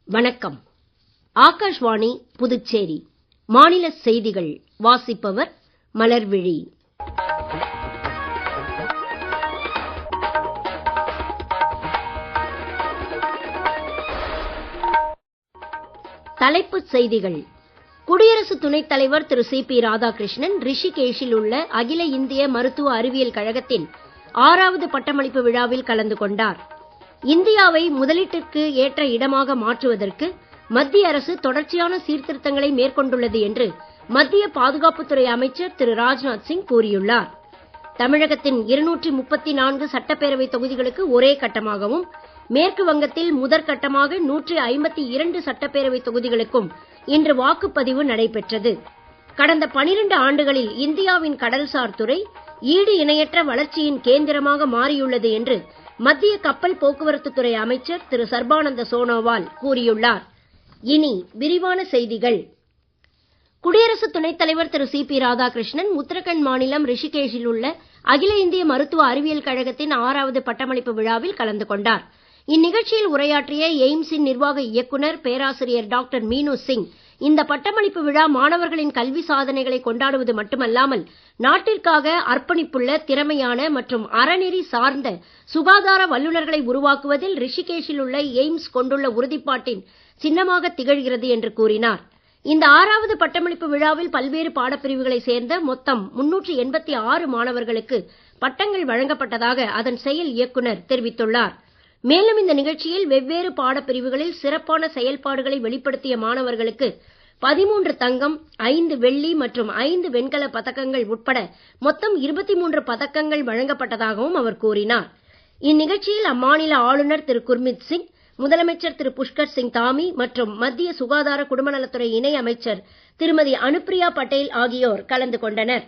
வணக்கம். ஆகாஷ்வாணி புதுச்சேரி மாநில செய்திகள் வாசிப்பவர் மலர்விழி. தலைப்புச் செய்திகள். குடியரசு துணைத் தலைவர் திரு சி. பி. ராதாகிருஷ்ணன் ரிஷிகேஷில் உள்ள அகில இந்திய மருத்துவ அறிவியல் கழகத்தின் 6வது பட்டமளிப்பு விழாவில் கலந்து கொண்டார். இந்தியாவை முதலீட்டிற்கு ஏற்ற இடமாக மாற்றுவதற்கு மத்திய அரசு தொடர்ச்சியான சீர்திருத்தங்களை மேற்கொண்டுள்ளது என்று மத்திய பாதுகாப்புத்துறை அமைச்சர் திரு ராஜ்நாத் சிங் கூறியுள்ளார். தமிழகத்தின் 234 சட்டப்பேரவை தொகுதிகளுக்கு ஒரே கட்டமாகவும், மேற்கு வங்கத்தில் முதற்கட்டமாக 152 சட்டப்பேரவை தொகுதிகளுக்கும் இன்று வாக்குப்பதிவு நடைபெற்றது. கடந்த 12 ஆண்டுகளில் இந்தியாவின் கடல்சார் துறை ஈடு இணையற்ற வளர்ச்சியின் கேந்திரமாக மாறியுள்ளது என்று மத்திய கப்பல் போக்குவரத்து துறை அமைச்சர் திரு சர்பானந்த சோனோவால் கூறியுள்ளார். இனி விரிவான செய்திகள். குடியரசு துணைத் தலைவர் திரு சி. பி. ராதாகிருஷ்ணன் உத்தராகண்ட் மாநிலம் ரிஷிகேஷில் உள்ள அகில இந்திய மருத்துவ அறிவியல் கழகத்தின் 6வது பட்டமளிப்பு விழாவில் கலந்து கொண்டார். இந்நிகழ்ச்சியில் உரையாற்றிய எய்ம்ஸின் நிர்வாக இயக்குனர் பேராசிரியர் டாக்டர் மீனு சிங், இந்த பட்டமளிப்பு விழா மாணவர்களின் கல்வி சாதனைகளை கொண்டாடுவது மட்டுமல்லாமல் நாட்டிற்காக அர்ப்பணிப்புள்ள, திறமையான மற்றும் அறநெறி சார்ந்த சுகாதார வல்லுநர்களை உருவாக்குவதில் ரிஷிகேஷில் உள்ள எய்ம்ஸ் கொண்டுள்ள உறுதிப்பாட்டின் சின்னமாக திகழ்கிறது என்று கூறினார். இந்த 6வது பட்டமளிப்பு விழாவில் பல்வேறு பாடப்பிரிவுகளை சேர்ந்த மொத்தம் 386 மாணவர்களுக்கு பட்டங்கள் வழங்கப்பட்டதாக அதன் செயல் இயக்குனர் தெரிவித்துள்ளார். மேலும் இந்த நிகழ்ச்சியில் வெவ்வேறு பாடப்பிரிவுகளில் சிறப்பான செயல்பாடுகளை வெளிப்படுத்திய மாணவர்களுக்கு 13 தங்கம், 5 வெள்ளி மற்றும் 5 வெண்கல பதக்கங்கள் உட்பட மொத்தம் 23 பதக்கங்கள் வழங்கப்பட்டதாகவும் அவர் கூறினார். இந்நிகழ்ச்சியில் அம்மாநில ஆளுநர் திரு குர்மித் சிங், முதலமைச்சர் திரு புஷ்கர் சிங் தாமி மற்றும் மத்திய சுகாதார குடும்பநலத்துறை இணை அமைச்சர் திருமதி அனுப்பிரியா பட்டேல் ஆகியோர் கலந்து கொண்டனர்.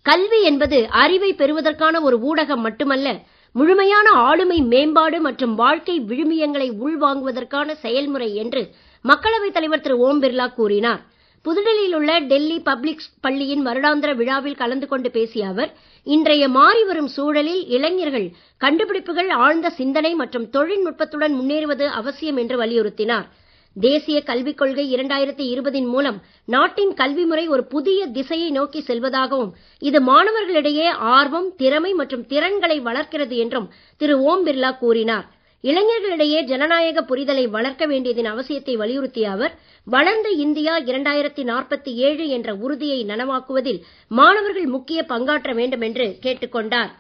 கல்வி என்பது அறிவை பெறுவதற்கான ஒரு ஊடகம் மட்டுமல்ல, முழுமையான ஆளுமை மேம்பாடு மற்றும் வாழ்க்கை விழுமியங்களை உள்வாங்குவதற்கான செயல்முறை என்று மக்களவைத் தலைவர் திரு ஓம் பிர்லா கூறினார். புதுடெல்லியில் உள்ள டெல்லி பப்ளிக் பள்ளியின் வருடாந்திர விழாவில் கலந்து கொண்டு பேசிய அவர், இன்றைய மாறி வரும் சூழலில் இளைஞர்கள் கண்டுபிடிப்புகள், ஆழ்ந்த சிந்தனை மற்றும் தொழில்நுட்பத்துடன் முன்னேறுவது அவசியம் என்று வலியுறுத்தினார். தேசிய கல்விக் கொள்கை 2020 மூலம் நாட்டின் கல்வி முறை ஒரு புதிய திசையை நோக்கி செல்வதாகவும், இது மாணவர்களிடையே ஆர்வம், திறமை மற்றும் திறன்களை வளர்க்கிறது என்றும் திரு ஓம் பிர்லா கூறினார். இளைஞர்களிடையே ஜனநாயக புரிதலை வளர்க்க வேண்டியதன் அவசியத்தை வலியுறுத்திய அவர், வளர்ந்த இந்தியா 2047 என்ற உறுதியை நனவாக்குவதில் மாணவர்கள் முக்கிய பங்காற்ற வேண்டும் என்று கேட்டுக் கொண்டார்.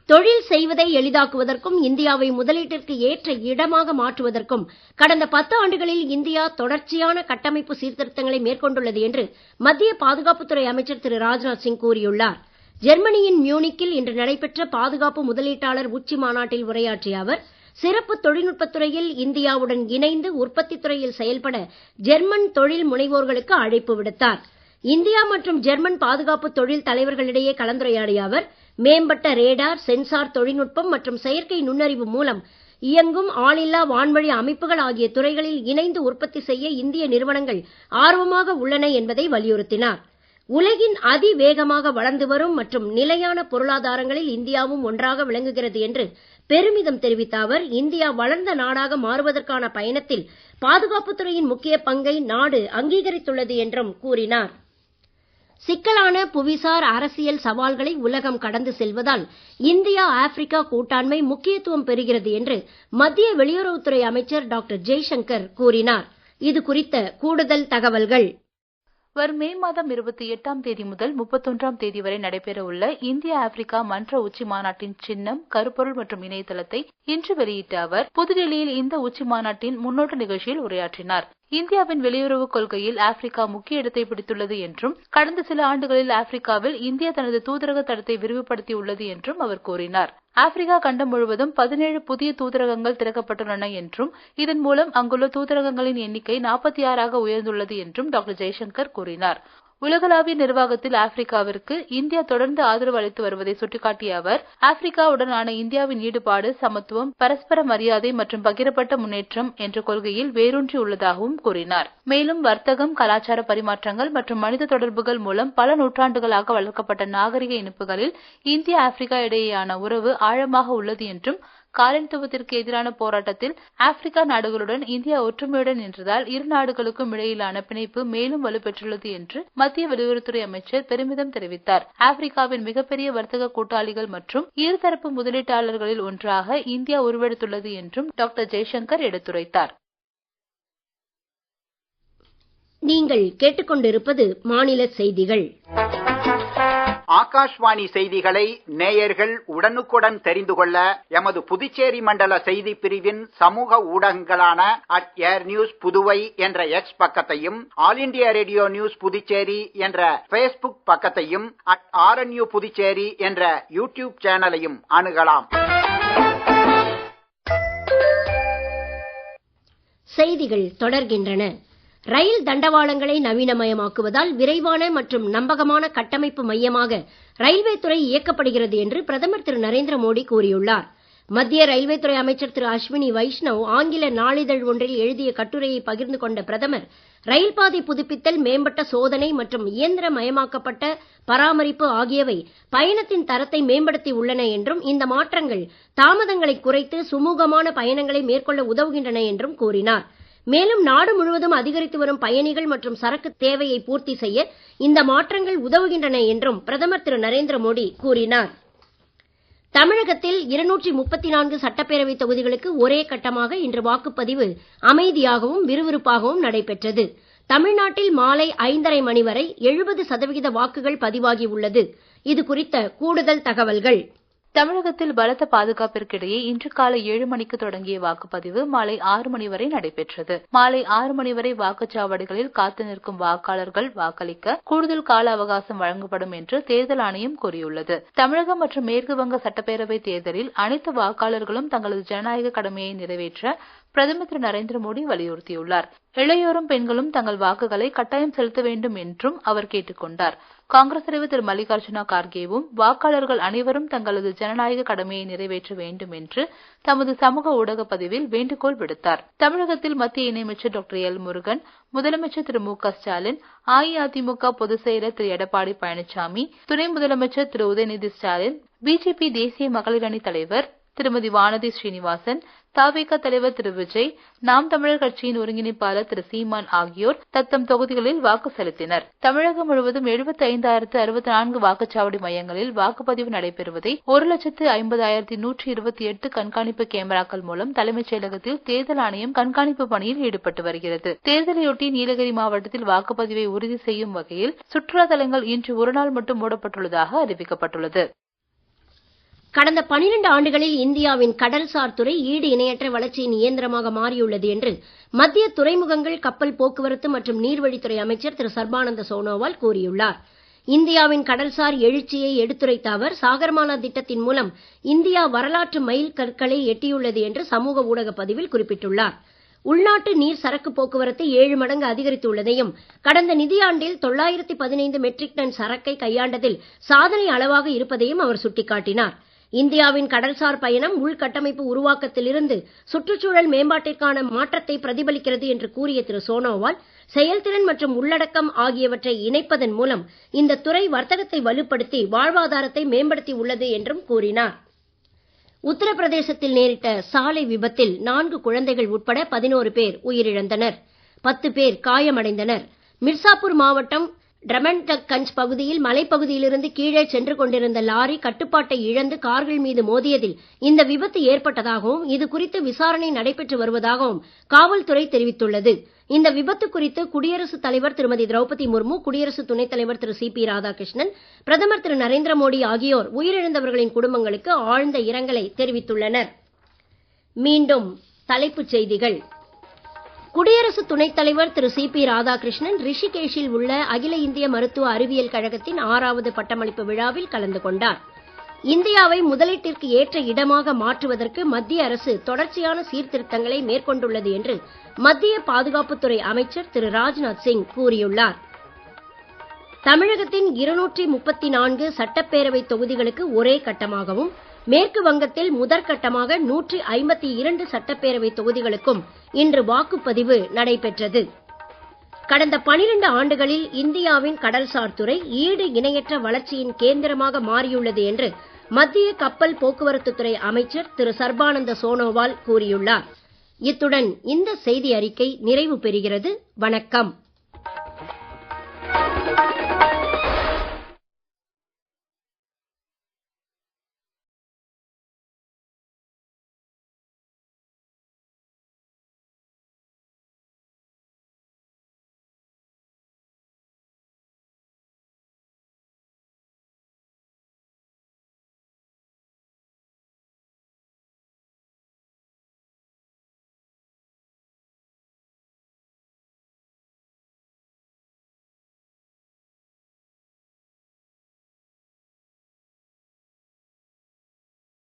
தொழில் செய்வதை எளிதாக்குவதற்கும் இந்தியாவை முதலீட்டிற்கு ஏற்ற இடமாக மாற்றுவதற்கும் கடந்த 10 ஆண்டுகளில் இந்தியா தொடர்ச்சியான கட்டமைப்பு சீர்திருத்தங்களை மேற்கொண்டுள்ளது என்று மத்திய பாதுகாப்புத்துறை அமைச்சர் திரு ராஜ்நாத் சிங் கூறியுள்ளார். ஜெர்மனியின் மியூனிக்கில் இன்று நடைபெற்ற பாதுகாப்பு முதலீட்டாளர் உச்சி மாநாட்டில் உரையாற்றிய அவர், சிறப்பு தொழில்நுட்பத் துறையில் இந்தியாவுடன் இணைந்து உற்பத்தி துறையில் செயல்பட ஜெர்மன் தொழில் முனைவோர்களுக்கு அழைப்பு விடுத்தார். இந்தியா மற்றும் ஜெர்மன் பாதுகாப்பு தொழில் தலைவர்களிடையே கலந்துரையாடிய அவர், மேம்பட்ட ரேடார், சென்சார் தொழில்நுட்பம் மற்றும் செயற்கை நுண்ணறிவு மூலம் இயங்கும் ஆளில்லா வான்வழி அமைப்புகள் ஆகிய துறைகளில் இணைந்து உற்பத்தி செய்ய இந்திய நிறுவனங்கள் ஆர்வமாக உள்ளன என்பதை வலியுறுத்தினார். உலகின் அதிவேகமாக வளர்ந்து வரும் மற்றும் நிலையான பொருளாதாரங்களில் இந்தியாவும் ஒன்றாக விளங்குகிறது என்று பெருமிதம் தெரிவித்த அவர், இந்தியா வளர்ந்த நாடாக மாறுவதற்கான பயணத்தில் பாதுகாப்புத்துறையின் முக்கிய பங்கை நாடு அங்கீகரித்துள்ளது என்றும் கூறினார். சிக்கலான புவிசார் அரசியல் சவால்களை உலகம் கடந்து செல்வதால் இந்தியா ஆப்பிரிக்கா கூட்டாண்மை முக்கியத்துவம் பெறுகிறது என்று மத்திய வெளியுறவுத்துறை அமைச்சர் டாக்டர் ஜெய்சங்கர் கூறினார். இது குறித்த கூடுதல் தகவல்கள். வரும் மே மாதம் 28ஆம் தேதி முதல் 31ஆம் தேதி வரை நடைபெற உள்ள இந்தியா ஆப்பிரிக்கா மன்ற உச்சி மாநாட்டின் சின்னம், கருப்பொருள் மற்றும் இணையதளத்தை இன்று வெளியிட்ட அவர், புதுடெல்லியில் இந்த உச்சி மாநாட்டின் முன்னோட்ட நிகழ்ச்சியில் உரையாற்றினார். இந்தியாவின் வெளியுறவு கொள்கையில் ஆப்பிரிக்கா முக்கிய இடத்தை பிடித்துள்ளது என்றும், கடந்த சில ஆண்டுகளில் ஆப்பிரிக்காவில் இந்தியா தனது தூதரக தடத்தை விரிவுபடுத்தியுள்ளது என்றும் அவர் கூறினார். ஆப்பிரிக்கா கண்டம் முழுவதும் 17 புதிய தூதரகங்கள் திறக்கப்பட்டுள்ளன என்றும், இதன் மூலம் அங்குள்ள தூதரகங்களின் எண்ணிக்கை 46ஆக உயர்ந்துள்ளது என்றும் டாக்டர் ஜெய்சங்கர் கூறினார். உலகளாவிய நிர்வாகத்தில் ஆப்பிரிக்காவிற்கு இந்தியா தொடர்ந்து ஆதரவு அளித்து வருவதை சுட்டிக்காட்டிய அவர், ஆப்பிரிக்காவுடனான இந்தியாவின் ஈடுபாடு சமத்துவம், பரஸ்பர மரியாதை மற்றும் பகிரப்பட்ட முன்னேற்றம் என்ற கொள்கையில் வேரூன்றி உள்ளதாகவும் கூறினார். மேலும் வர்த்தகம், கலாச்சார பரிமாற்றங்கள் மற்றும் மனித தொடர்புகள் மூலம் பல நூற்றாண்டுகளாக வளர்க்கப்பட்ட நாகரிக இணைப்புகளில் இந்தியா ஆப்பிரிக்கா இடையேயான உறவு ஆழமாக உள்ளது என்றும் காலனித்துவத்திற்கு எதிரான போராட்டத்தில் ஆப்பிரிக்கா நாடுகளுடன் இந்தியா ஒற்றுமையுடன் நின்றதால் இரு நாடுகளுக்கும் இடையிலான பிணைப்பு மேலும் வலுப்பெற்றுள்ளது என்று மத்திய வெளியுறவுத்துறை அமைச்சர் பெருமிதம் தெரிவித்தார். ஆப்பிரிக்காவின் மிகப்பெரிய வர்த்தக கூட்டாளிகள் மற்றும் இருதரப்பு முதலீட்டாளர்களில் ஒன்றாக இந்தியா உருவெடுத்துள்ளது என்றும் டாக்டர் ஜெய்சங்கர் எடுத்துரைத்தார். நீங்கள் கேட்டுக்கொண்டிருப்பது மாநில செய்திகள். ஆகாஷ்வாணி செய்திகளை நேயர்கள் உடனுக்குடன் தெரிந்து கொள்ள எமது புதுச்சேரி மண்டல செய்தி பிரிவின் சமூக ஊடகங்களான @airnews புதுவை என்ற எக்ஸ் பக்கத்தையும், all India radio news Puducherry என்ற Facebook பக்கத்தையும், @RNU புதுச்சேரி என்ற யூடியூப் சேனலையும் அணுகலாம். செய்திகள் தொடர்கின்றன. ரயில் தண்டவாளங்களை நவீனமயமாக்குவதால் விரைவான மற்றும் நம்பகமான கட்டமைப்பு மையமாக ரயில்வே துறை இயக்கப்படுகிறது என்று பிரதமர் திரு நரேந்திர மோடி கூறியுள்ளார். மத்திய ரயில்வே துறை அமைச்சர் திரு அஸ்வினி வைஷ்ணவ் ஆங்கில நாளிதழ் ஒன்றில் எழுதிய கட்டுரையை பகிர்ந்து கொண்ட பிரதமர், ரயில் பாதை புதுப்பித்தல், மேம்பட்ட சோதனை மற்றும் இயந்திரமயமாக்கப்பட்ட பராமரிப்பு ஆகியவை பயணத்தின் தரத்தை மேம்படுத்தி உள்ளன என்றும், இந்த மாற்றங்கள் தாமதங்களை குறைத்து சுமூகமான பயணங்களை மேற்கொள்ள உதவுகின்றன என்றும் கூறினார். மேலும் நாடு முழுவதும் அதிகரித்து வரும் பயணிகள் மற்றும் சரக்கு தேவையை பூர்த்தி செய்ய இந்த மாற்றங்கள் உதவுகின்றன என்றும் பிரதமர் திரு நரேந்திர மோடி கூறினார். தமிழகத்தில் 234 சட்டப்பேரவை தொகுதிகளுக்கு ஒரே கட்டமாக இன்று வாக்குப்பதிவு அமைதியாகவும் விறுவிறுப்பாகவும் நடைபெற்றது. தமிழ்நாட்டில் மாலை 5:30 மணி வரை 70% வாக்குகள் பதிவாகி உள்ளது. இது குறித்த கூடுதல் தகவல்கள். தமிழகத்தில் பலத்த பாதுகாப்பிற்கிடையே இன்று காலை 7 மணிக்கு தொடங்கிய வாக்குப்பதிவு மாலை 6 மணி வரை நடைபெற்றது. மாலை 6 மணி வரை வாக்குச்சாவடிகளில் காத்து நிற்கும் வாக்காளர்கள் வாக்களிக்க கூடுதல் கால அவகாசம் வழங்கப்படும் என்று தேர்தல் ஆணையம் கூறியுள்ளது. தமிழகம் மற்றும் மேற்கு வங்க சட்டப்பேரவை தேர்தலில் அனைத்து வாக்காளர்களும் தங்களது ஜனநாயக கடமையை நிறைவேற்ற பிரதமர் திரு நரேந்திர மோடி வலியுறுத்தியுள்ளார். இளையோரும் பெண்களும் தங்கள் வாக்குகளை கட்டாயம் செலுத்த வேண்டும் என்றும் அவர் கேட்டுக் கொண்டார். காங்கிரஸ் தலைவர் திரு மல்லிகார்ஜுன கார்கேவும் வாக்காளர்கள் அனைவரும் தங்களது ஜனநாயக கடமையை நிறைவேற்ற வேண்டும் என்று தமது சமூக ஊடக பதிவில் வேண்டுகோள் விடுத்தார். தமிழகத்தில் மத்திய இணையமைச்சர் டாக்டர் எல் முருகன், முதலமைச்சர் திரு மு க ஸ்டாலின், அஇஅதிமுக பொதுச் செயலர் திரு எடப்பாடி பழனிசாமி, துணை முதலமைச்சர் திரு உதயநிதி ஸ்டாலின், பிஜேபி தேசிய மகளிர் அணி தலைவர் திருமதி வானதி ஸ்ரீனிவாசன், தவிக தலைவர் திரு விஜய், நாம் தமிழர் கட்சியின் ஒருங்கிணைப்பாளர் திரு சீமான் ஆகியோர் தத்தம் தொகுதிகளில் வாக்கு செலுத்தினர். தமிழகம் முழுவதும் 75,064 வாக்குச்சாவடி மையங்களில் வாக்குப்பதிவு நடைபெறுவதை 1,50,128 கண்காணிப்பு கேமராக்கள் மூலம் தலைமைச் செயலகத்தில் தேர்தல் ஆணையம் கண்காணிப்பு பணியில் ஈடுபட்டு வருகிறது. தேர்தலையொட்டி நீலகிரி மாவட்டத்தில் வாக்குப்பதிவை உறுதி செய்யும் வகையில் சுற்றுலா தலங்கள் இன்று ஒருநாள் மட்டும் மூடப்பட்டுள்ளதாக அறிவிக்கப்பட்டுள்ளது. கடந்த 12 ஆண்டுகளில் இந்தியாவின் கடல்சார் துறை ஈடு இணையற்ற வளர்ச்சியின் இயந்திரமாக மாறியுள்ளது என்று மத்திய துறைமுகங்கள், கப்பல் போக்குவரத்து மற்றும் நீர்வழித்துறை அமைச்சர் திரு சர்பானந்த சோனோவால் கூறியுள்ளார். இந்தியாவின் கடல்சார் எழுச்சியை எடுத்துரைத்த அவர், சாகர்மாலா திட்டத்தின் மூலம் இந்தியா வரலாற்று மைல் கற்களை எட்டியுள்ளது என்று சமூக ஊடக பதிவில் குறிப்பிட்டுள்ளார். உள்நாட்டு நீர் சரக்கு போக்குவரத்து 7 மடங்கு அதிகரித்துள்ளதையும், கடந்த நிதியாண்டில் 915 மெட்ரிக் டன் சரக்கை கையாண்டதில் சாதனை அளவாக இருப்பதையும் அவர் சுட்டிக்காட்டினார். இந்தியாவின் கடல்சார் பயணம் உள்கட்டமைப்பு உருவாக்கத்திலிருந்து சுற்றுச்சூழல் மேம்பாட்டிற்கான மாற்றத்தை பிரதிபலிக்கிறது என்று கூறிய திரு சோனோவால், செயல்திறன் மற்றும் உள்ளடக்கம் ஆகியவற்றை இணைப்பதன் மூலம் இந்த துறை வர்த்தகத்தை வலுப்படுத்தி வாழ்வாதாரத்தை மேம்படுத்தி உள்ளது என்றும் கூறினார். உத்தரப்பிரதேசத்தில் நேரிட்ட சாலை விபத்தில் 4 குழந்தைகள் உட்பட 11 பேர் உயிரிழந்தனர். 10 பேர் காயமடைந்தனர். மிர்சாபூர் மாவட்டம் டிரமன்கஞ்ச் பகுதியில் மலைப்பகுதியிலிருந்து கீழே சென்று கொண்டிருந்த லாரி கட்டுப்பாட்டை இழந்து கார்கள் மீது மோதியதில் இந்த விபத்து ஏற்பட்டதாகவும், இது குறித்து விசாரணை நடைபெற்று வருவதாகவும் காவல்துறை தெரிவித்துள்ளது. இந்த விபத்து குறித்து குடியரசுத் தலைவர் திருமதி திரௌபதி முர்மு, குடியரசு துணைத் தலைவர் திரு சி.பி. ராதாகிருஷ்ணன், பிரதமர் திரு நரேந்திர மோடி ஆகியோர் உயிரிழந்தவர்களின் குடும்பங்களுக்கு ஆழ்ந்த இரங்கலை தெரிவித்துள்ளனர். மீண்டும் தலைப்புச் செய்திகள். குடியரசு துணைத் தலைவர் திரு சி.பி. ராதாகிருஷ்ணன் ரிஷிகேஷில் உள்ள அகில இந்திய மருத்துவ அறிவியல் கழகத்தின் 6வது பட்டமளிப்பு விழாவில் கலந்து கொண்டார். இந்தியாவை முதலீட்டிற்கு ஏற்ற இடமாக மாற்றுவதற்கு மத்திய அரசு தொடர்ச்சியான சீர்திருத்தங்களை மேற்கொண்டுள்ளது என்று மத்திய பாதுகாப்புத்துறை அமைச்சர் திரு ராஜ்நாத் சிங் கூறியுள்ளார். தமிழகத்தின் 234 சட்டப்பேரவை தொகுதிகளுக்கு ஒரே கட்டமாகவும், மேற்கு வங்கத்தில் முதற்கட்டமாக 152 சட்டப்பேரவை தொகுதிகளுக்கும் இன்று வாக்குப்பதிவு நடைபெற்றது. கடந்த 12 ஆண்டுகளில் இந்தியாவின் கடல்சார் துறை ஈடு இணையற்ற வளர்ச்சியின் கேந்திரமாக மாறியுள்ளது என்று மத்திய கப்பல் போக்குவரத்துத்துறை அமைச்சர் திரு சர்பானந்த சோனோவால் கூறியுள்ளார். இத்துடன் இந்த செய்தி அறிக்கை நிறைவு பெறுகிறது. வணக்கம்.